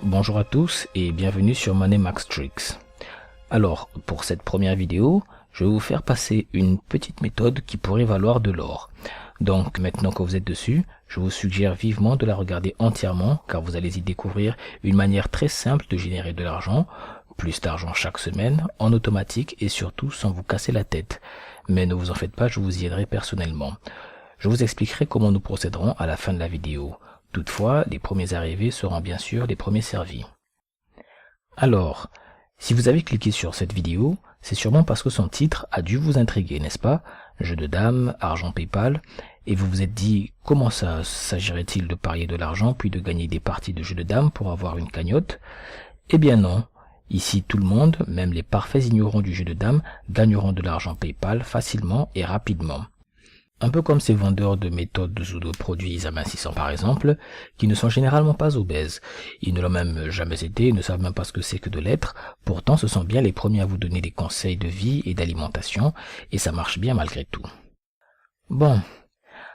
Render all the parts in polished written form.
Bonjour à tous et bienvenue sur Money Max Tricks. Alors, pour cette première vidéo, je vais vous faire passer une petite méthode qui pourrait valoir de l'or. Donc maintenant que vous êtes dessus, je vous suggère vivement de la regarder entièrement car vous allez y découvrir une manière très simple de générer de l'argent, plus d'argent chaque semaine, en automatique et surtout sans vous casser la tête. Mais ne vous en faites pas, je vous y aiderai personnellement. Je vous expliquerai comment nous procéderons à la fin de la vidéo. Toutefois, les premiers arrivés seront bien sûr les premiers servis. Alors, si vous avez cliqué sur cette vidéo, c'est sûrement parce que son titre a dû vous intriguer, n'est-ce pas? Jeu de dames, argent PayPal, et vous vous êtes dit comment ça s'agirait-il de parier de l'argent puis de gagner des parties de jeu de dames pour avoir une cagnotte? Eh bien non. Ici, tout le monde, même les parfaits ignorants du jeu de dames, gagneront de l'argent PayPal facilement et rapidement. Un peu comme ces vendeurs de méthodes ou de produits amincissants par exemple, qui ne sont généralement pas obèses. Ils ne l'ont même jamais été, ils ne savent même pas ce que c'est que de l'être, pourtant ce sont bien les premiers à vous donner des conseils de vie et d'alimentation, et ça marche bien malgré tout. Bon,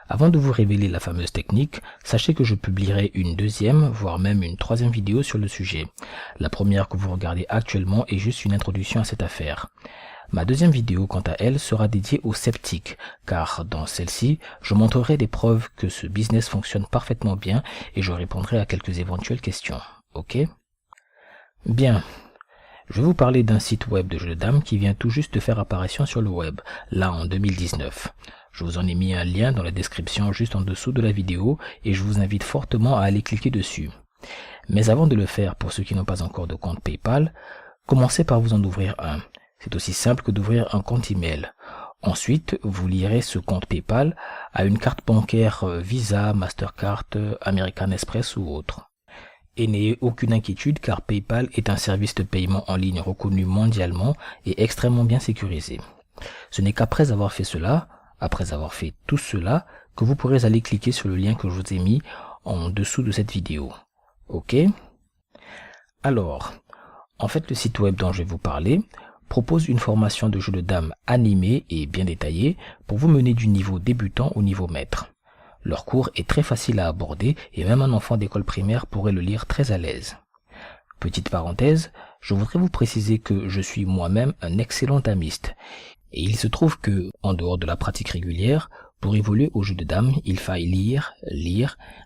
avant de vous révéler la fameuse technique, sachez que je publierai une deuxième, voire même une troisième vidéo sur le sujet. La première que vous regardez actuellement est juste une introduction à cette affaire. Ma deuxième vidéo, quant à elle, sera dédiée aux sceptiques, car dans celle-ci, je montrerai des preuves que ce business fonctionne parfaitement bien et je répondrai à quelques éventuelles questions. Ok? Bien. Je vais vous parler d'un site web de jeux de dames qui vient tout juste de faire apparition sur le web, là en 2019. Je vous en ai mis un lien dans la description juste en dessous de la vidéo et je vous invite fortement à aller cliquer dessus. Mais avant de le faire, pour ceux qui n'ont pas encore de compte PayPal, commencez par vous en ouvrir un. C'est aussi simple que d'ouvrir un compte email. Ensuite, vous lierez ce compte PayPal à une carte bancaire Visa, Mastercard, American Express ou autre. Et n'ayez aucune inquiétude car PayPal est un service de paiement en ligne reconnu mondialement et extrêmement bien sécurisé. Ce n'est qu'après avoir fait cela, après avoir fait tout cela, que vous pourrez aller cliquer sur le lien que je vous ai mis en dessous de cette vidéo. Ok? Alors, en fait, le site web dont je vais vous parler propose une formation de jeu de dames animée et bien détaillée pour vous mener du niveau débutant au niveau maître. Leur cours est très facile à aborder et même un enfant d'école primaire pourrait le lire très à l'aise. Petite parenthèse, je voudrais vous préciser que je suis moi-même un excellent damiste. Et il se trouve que, en dehors de la pratique régulière, pour évoluer au jeu de dames, il faille lire,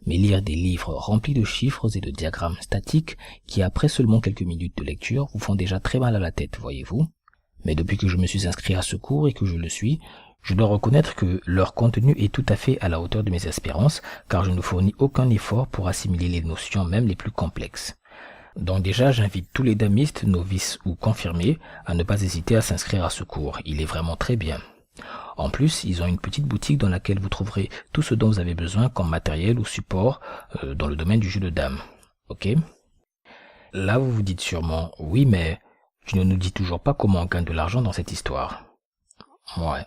mais lire des livres remplis de chiffres et de diagrammes statiques qui, après seulement quelques minutes de lecture, vous font déjà très mal à la tête, voyez-vous. Mais depuis que je me suis inscrit à ce cours et que je le suis, je dois reconnaître que leur contenu est tout à fait à la hauteur de mes espérances, car je ne fournis aucun effort pour assimiler les notions même les plus complexes. Donc déjà, j'invite tous les damistes, novices ou confirmés, à ne pas hésiter à s'inscrire à ce cours. Il est vraiment très bien. En plus, ils ont une petite boutique dans laquelle vous trouverez tout ce dont vous avez besoin comme matériel ou support dans le domaine du jeu de dames. Ok? Là, vous vous dites sûrement, oui, mais tu ne nous dis toujours pas comment on gagne de l'argent dans cette histoire. Ouais.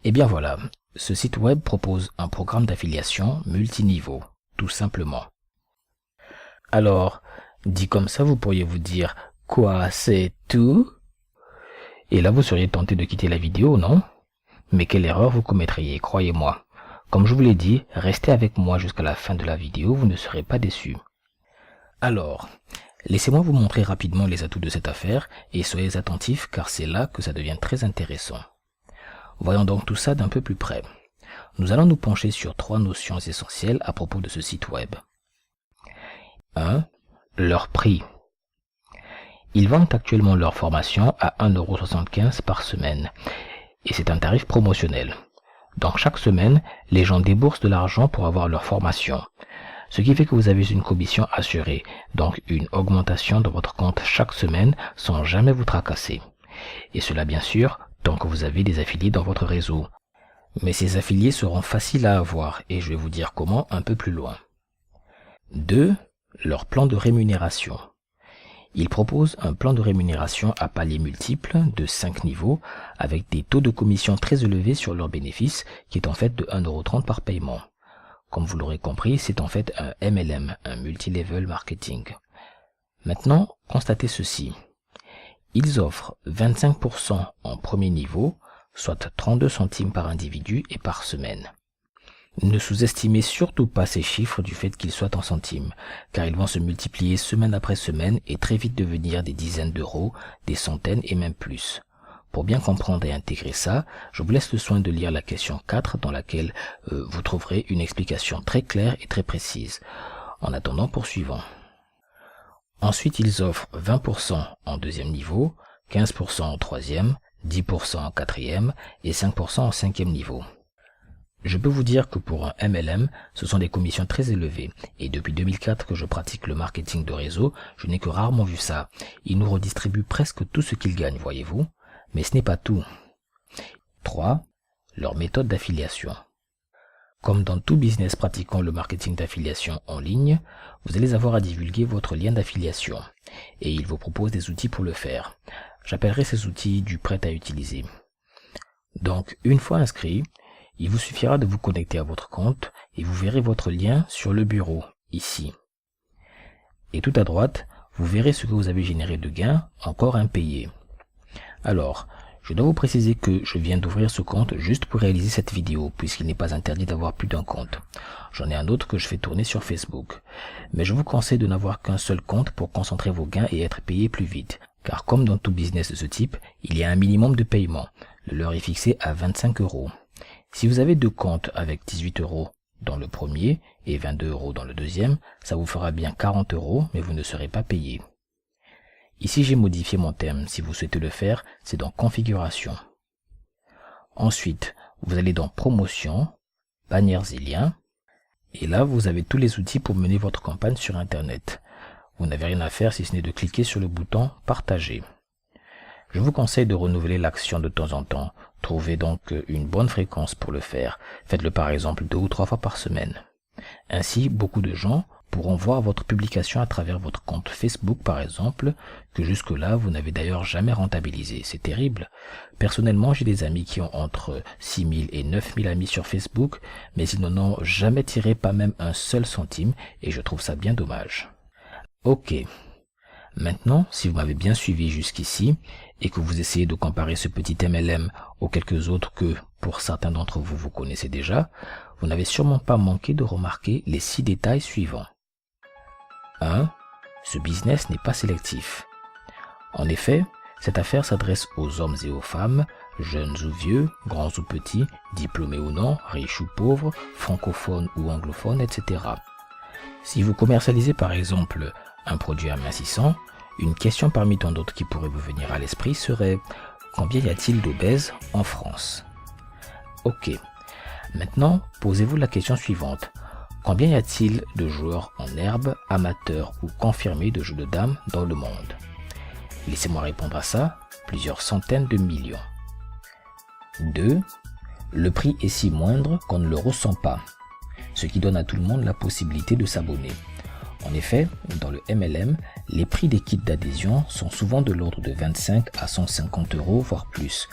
Eh bien voilà, ce site web propose un programme d'affiliation multiniveau, tout simplement. Alors, dit comme ça, vous pourriez vous dire, quoi, c'est tout? Et là, vous seriez tenté de quitter la vidéo, non? Mais quelle erreur vous commettriez, croyez-moi. Comme je vous l'ai dit, restez avec moi jusqu'à la fin de la vidéo, vous ne serez pas déçus. Alors, laissez-moi vous montrer rapidement les atouts de cette affaire et soyez attentifs car c'est là que ça devient très intéressant. Voyons donc tout ça d'un peu plus près. Nous allons nous pencher sur trois notions essentielles à propos de ce site web. 1. Leur prix. Ils vendent actuellement leur formation à 1,75 € par semaine. Et c'est un tarif promotionnel. Donc chaque semaine, les gens déboursent de l'argent pour avoir leur formation. Ce qui fait que vous avez une commission assurée, donc une augmentation de votre compte chaque semaine sans jamais vous tracasser. Et cela bien sûr, tant que vous avez des affiliés dans votre réseau. Mais ces affiliés seront faciles à avoir et je vais vous dire comment un peu plus loin. 2. Leur plan de rémunération. Ils proposent un plan de rémunération à paliers multiples de 5 niveaux avec des taux de commission très élevés sur leurs bénéfices qui est en fait de 1,30 € par paiement. Comme vous l'aurez compris, c'est en fait un MLM, un Multi-Level Marketing. Maintenant, constatez ceci. Ils offrent 25% en premier niveau, soit 32 centimes par individu et par semaine. Ne sous-estimez surtout pas ces chiffres du fait qu'ils soient en centimes, car ils vont se multiplier semaine après semaine et très vite devenir des dizaines d'euros, des centaines et même plus. Pour bien comprendre et intégrer ça, je vous laisse le soin de lire la question 4 dans laquelle vous trouverez une explication très claire et très précise. En attendant, poursuivons. Ensuite, ils offrent 20% en deuxième niveau, 15% en troisième, 10% en quatrième et 5% en cinquième niveau. Je peux vous dire que pour un MLM, ce sont des commissions très élevées, et depuis 2004 que je pratique le marketing de réseau, je n'ai que rarement vu ça. Ils nous redistribuent presque tout ce qu'ils gagnent, voyez-vous. Mais ce n'est pas tout. 3. Leur méthode d'affiliation. Comme dans tout business pratiquant le marketing d'affiliation en ligne, vous allez avoir à divulguer votre lien d'affiliation, et ils vous proposent des outils pour le faire. J'appellerai ces outils du prêt à utiliser. Donc, une fois inscrit, il vous suffira de vous connecter à votre compte et vous verrez votre lien sur le bureau, ici. Et tout à droite, vous verrez ce que vous avez généré de gains encore impayés. Alors, je dois vous préciser que je viens d'ouvrir ce compte juste pour réaliser cette vidéo, puisqu'il n'est pas interdit d'avoir plus d'un compte. J'en ai un autre que je fais tourner sur Facebook. Mais je vous conseille de n'avoir qu'un seul compte pour concentrer vos gains et être payé plus vite. Car comme dans tout business de ce type, il y a un minimum de paiement. Le leur est fixé à 25 euros. Si vous avez deux comptes avec 18 euros dans le premier et 22 euros dans le deuxième, ça vous fera bien 40 euros, mais vous ne serez pas payé. Ici, j'ai modifié mon thème. Si vous souhaitez le faire, c'est dans Configuration. Ensuite, vous allez dans Promotion, Bannières et liens. Et là, vous avez tous les outils pour mener votre campagne sur Internet. Vous n'avez rien à faire si ce n'est de cliquer sur le bouton Partager. Je vous conseille de renouveler l'action de temps en temps. Trouvez donc une bonne fréquence pour le faire. Faites-le par exemple 2 ou 3 fois par semaine. Ainsi, beaucoup de gens pourront voir votre publication à travers votre compte Facebook par exemple, que jusque-là vous n'avez d'ailleurs jamais rentabilisé. C'est terrible. Personnellement, j'ai des amis qui ont entre 6000 et 9000 amis sur Facebook, mais ils n'en ont jamais tiré pas même un seul centime et je trouve ça bien dommage. Ok. Maintenant, si vous m'avez bien suivi jusqu'ici et que vous essayez de comparer ce petit MLM aux quelques autres que, pour certains d'entre vous, vous connaissez déjà, vous n'avez sûrement pas manqué de remarquer les 6 détails suivants. 1. Ce business n'est pas sélectif. En effet, cette affaire s'adresse aux hommes et aux femmes, jeunes ou vieux, grands ou petits, diplômés ou non, riches ou pauvres, francophones ou anglophones, etc. Si vous commercialisez par exemple un produit amincissant, une question parmi tant d'autres qui pourrait vous venir à l'esprit serait « Combien y a-t-il d'obèses en France ?» Ok. Maintenant, posez-vous la question suivante. Combien y a-t-il de joueurs en herbe, amateurs ou confirmés de jeux de dames dans le monde? Laissez-moi répondre à ça, plusieurs centaines de millions. 2. Le prix est si moindre qu'on ne le ressent pas, ce qui donne à tout le monde la possibilité de s'abonner. En effet, dans le MLM, les prix des kits d'adhésion sont souvent de l'ordre de 25 à 150 euros, voire plus.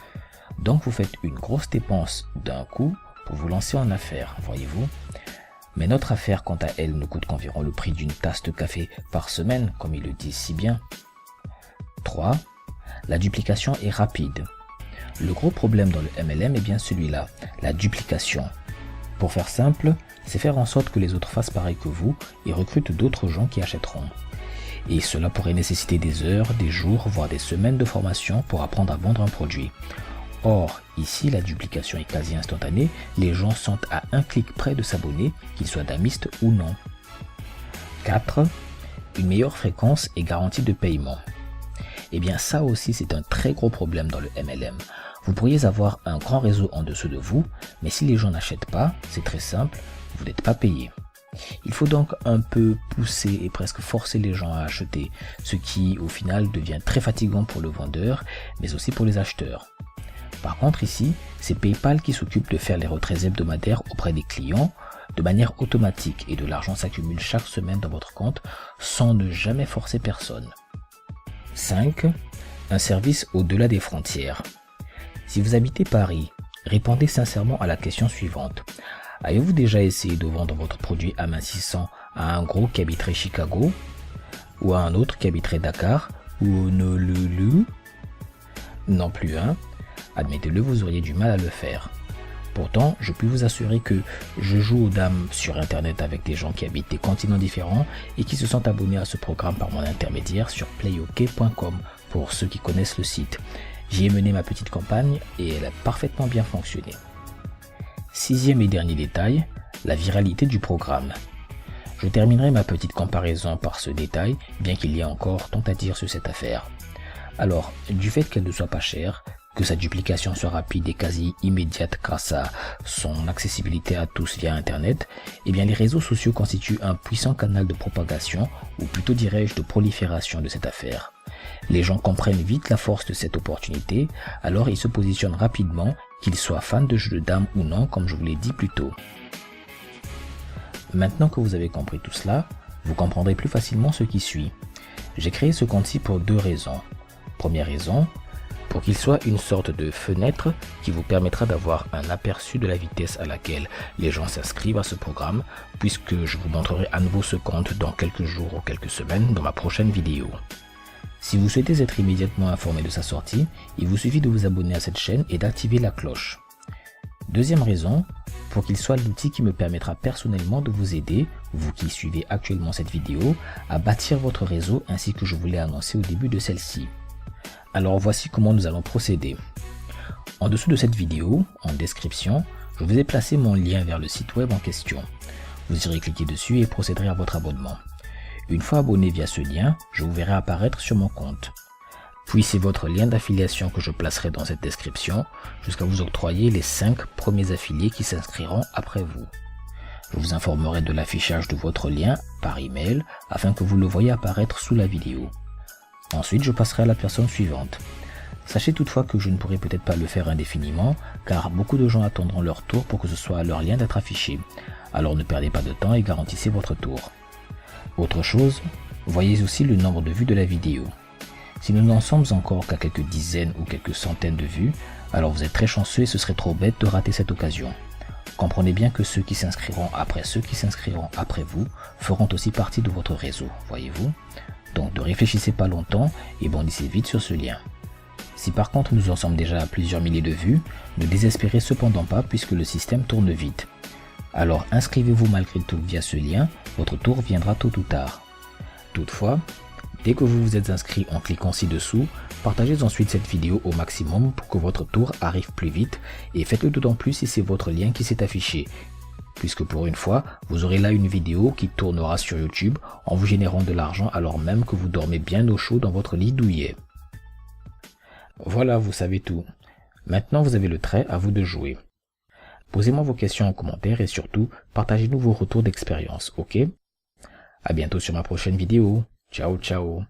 Donc vous faites une grosse dépense d'un coup pour vous lancer en affaires, voyez-vous. Mais notre affaire, quant à elle, nous coûte qu'environ le prix d'une tasse de café par semaine, comme ils le disent si bien. 3. La duplication est rapide. Le gros problème dans le MLM est bien celui-là, la duplication. Pour faire simple, c'est faire en sorte que les autres fassent pareil que vous et recrutent d'autres gens qui achèteront. Et cela pourrait nécessiter des heures, des jours, voire des semaines de formation pour apprendre à vendre un produit. Or, ici, la duplication est quasi instantanée, les gens sont à un clic près de s'abonner, qu'ils soient damistes ou non. 4. Une meilleure fréquence et garantie de paiement. Eh bien ça aussi c'est un très gros problème dans le MLM. Vous pourriez avoir un grand réseau en dessous de vous, mais si les gens n'achètent pas, c'est très simple, vous n'êtes pas payé. Il faut donc un peu pousser et presque forcer les gens à acheter, ce qui au final devient très fatigant pour le vendeur, mais aussi pour les acheteurs. Par contre ici, c'est PayPal qui s'occupe de faire les retraits hebdomadaires auprès des clients de manière automatique et de l'argent s'accumule chaque semaine dans votre compte sans ne jamais forcer personne. 5. Un service au-delà des frontières. Si vous habitez Paris, répondez sincèrement à la question suivante. Avez-vous déjà essayé de vendre votre produit amincissant à un gros qui habiterait Chicago ou à un autre qui habiterait Dakar ou Honolulu? Non plus un. Admettez-le, vous auriez du mal à le faire. Pourtant, je puis vous assurer que je joue aux dames sur internet avec des gens qui habitent des continents différents et qui se sont abonnés à ce programme par mon intermédiaire sur playok.com pour ceux qui connaissent le site. J'y ai mené ma petite campagne et elle a parfaitement bien fonctionné. Sixième et dernier détail, la viralité du programme. Je terminerai ma petite comparaison par ce détail, bien qu'il y ait encore tant à dire sur cette affaire. Alors, du fait qu'elle ne soit pas chère, que sa duplication soit rapide et quasi immédiate grâce à son accessibilité à tous via Internet, eh bien les réseaux sociaux constituent un puissant canal de propagation, ou plutôt dirais-je de prolifération de cette affaire. Les gens comprennent vite la force de cette opportunité, alors ils se positionnent rapidement, qu'ils soient fans de jeux de dames ou non, comme je vous l'ai dit plus tôt. Maintenant que vous avez compris tout cela, vous comprendrez plus facilement ce qui suit. J'ai créé ce compte-ci pour deux raisons. Première raison, pour qu'il soit une sorte de fenêtre qui vous permettra d'avoir un aperçu de la vitesse à laquelle les gens s'inscrivent à ce programme, puisque je vous montrerai à nouveau ce compte dans quelques jours ou quelques semaines dans ma prochaine vidéo. Si vous souhaitez être immédiatement informé de sa sortie, il vous suffit de vous abonner à cette chaîne et d'activer la cloche. Deuxième raison, pour qu'il soit l'outil qui me permettra personnellement de vous aider, vous qui suivez actuellement cette vidéo, à bâtir votre réseau ainsi que je vous l'ai annoncé au début de celle-ci. Alors voici comment nous allons procéder. En dessous de cette vidéo, en description, je vous ai placé mon lien vers le site web en question. Vous irez cliquer dessus et procéderez à votre abonnement. Une fois abonné via ce lien, je vous verrai apparaître sur mon compte. Puis c'est votre lien d'affiliation que je placerai dans cette description jusqu'à vous octroyer les 5 premiers affiliés qui s'inscriront après vous. Je vous informerai de l'affichage de votre lien par email afin que vous le voyez apparaître sous la vidéo. Ensuite, je passerai à la personne suivante. Sachez toutefois que je ne pourrai peut-être pas le faire indéfiniment car beaucoup de gens attendront leur tour pour que ce soit à leur lien d'être affiché. Alors ne perdez pas de temps et garantissez votre tour. Autre chose, voyez aussi le nombre de vues de la vidéo. Si nous n'en sommes encore qu'à quelques dizaines ou quelques centaines de vues, alors vous êtes très chanceux et ce serait trop bête de rater cette occasion. Comprenez bien que ceux qui s'inscriront après vous feront aussi partie de votre réseau, voyez-vous. Donc ne réfléchissez pas longtemps et bondissez vite sur ce lien. Si par contre nous en sommes déjà à plusieurs milliers de vues, ne désespérez cependant pas puisque le système tourne vite. Alors inscrivez-vous malgré tout via ce lien, votre tour viendra tôt ou tard. Toutefois, dès que vous vous êtes inscrit en cliquant ci-dessous, partagez ensuite cette vidéo au maximum pour que votre tour arrive plus vite et faites-le d'autant plus si c'est votre lien qui s'est affiché, puisque pour une fois, vous aurez là une vidéo qui tournera sur YouTube en vous générant de l'argent alors même que vous dormez bien au chaud dans votre lit douillet. Voilà, vous savez tout. Maintenant, vous avez le trait, à vous de jouer. Posez-moi vos questions en commentaire et surtout, partagez-nous vos retours d'expérience, ok? À bientôt sur ma prochaine vidéo. Ciao, ciao.